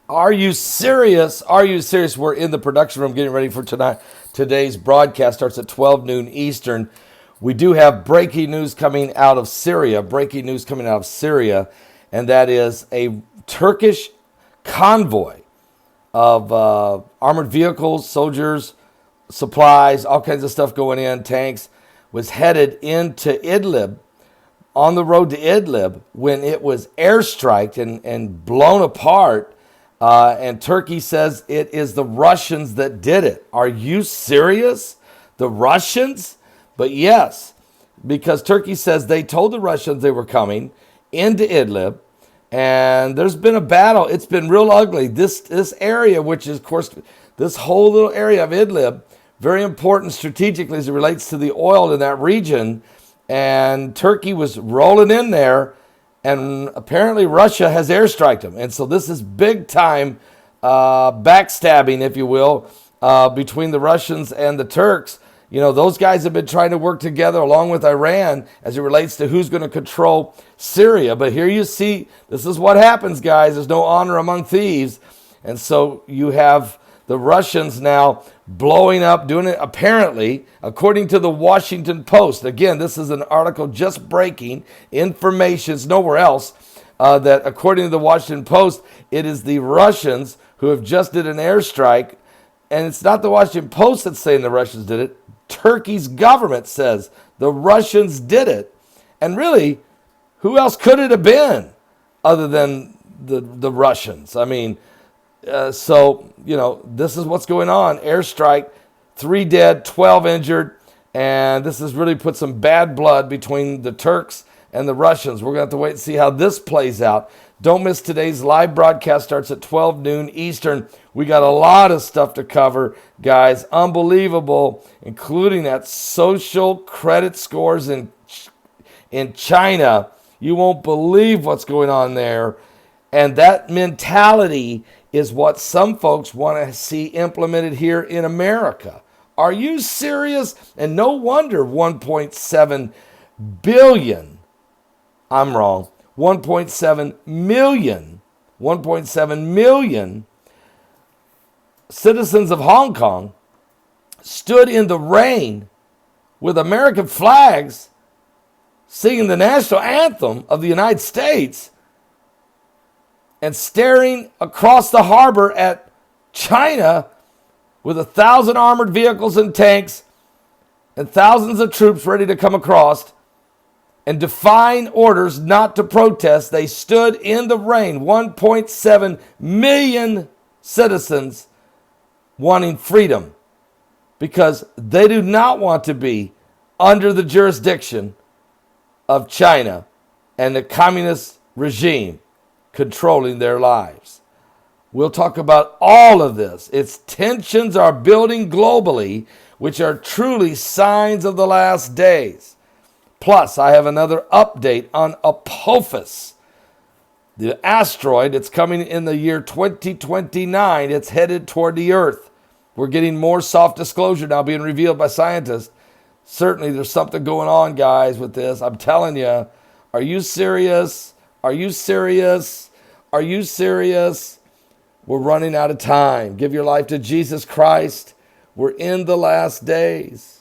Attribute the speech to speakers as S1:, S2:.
S1: Are you serious? Are you serious? We're in the production room getting ready for tonight. Today's broadcast starts at 12 noon Eastern. We do have breaking news coming out of Syria. And that is a Turkish convoy of armored vehicles, soldiers, supplies, all kinds of stuff going in, tanks, was headed into Idlib, on the road to Idlib, when it was airstriked and blown apart. And Turkey says it is the Russians that did it. Are you serious? The Russians? But yes, because Turkey says they told the Russians they were coming into Idlib, and there's been a battle. It's been real ugly. This area, which is, of course, this whole little area of Idlib, very important strategically as it relates to the oil in that region. And Turkey was rolling in there, and apparently Russia has airstriked them. And so this is big time backstabbing, if you will, between the Russians and the Turks. You know, those guys have been trying to work together along with Iran as it relates to who's going to control Syria. But here you see, this is what happens, guys. There's no honor among thieves. And so you have the Russians now blowing up, doing it apparently, according to the Washington Post. Again, this is an article just breaking information. It's nowhere else. That according to the Washington Post, it is the Russians who have just did an airstrike. And it's not the Washington Post that's saying the Russians did it. Turkey's government says the Russians did it. And really, who else could it have been other than the Russians? I mean, so, you know, this is what's going on. Airstrike, 3 dead, 12 injured. And this has really put some bad blood between the Turks and the Russians. We're going to have to wait and see how this plays out. Don't miss today's live broadcast. Starts at 12 noon Eastern. We got a lot of stuff to cover, guys. Unbelievable, including that social credit scores in China. You won't believe what's going on there. And that mentality is what some folks want to see implemented here in America. Are you serious? And no wonder 1.7 billion, I'm wrong, 1.7 million citizens of Hong Kong stood in the rain with American flags singing the national anthem of the United States and staring across the harbor at China with 1,000 armored vehicles and tanks and thousands of troops ready to come across and defying orders not to protest. They stood in the rain, 1.7 million citizens wanting freedom because they do not want to be under the jurisdiction of China and the communist regime controlling their lives. We'll talk about all of this. Its tensions are building globally, which are truly signs of the last days. Plus, I have another update on Apophis, the asteroid. It's coming in the year 2029. It's headed toward the Earth. We're getting more soft disclosure now being revealed by scientists. Certainly, there's something going on, guys, with this. I'm telling you. Are you serious? Are you serious? Are you serious? We're running out of time. Give your life to Jesus Christ. We're in the last days.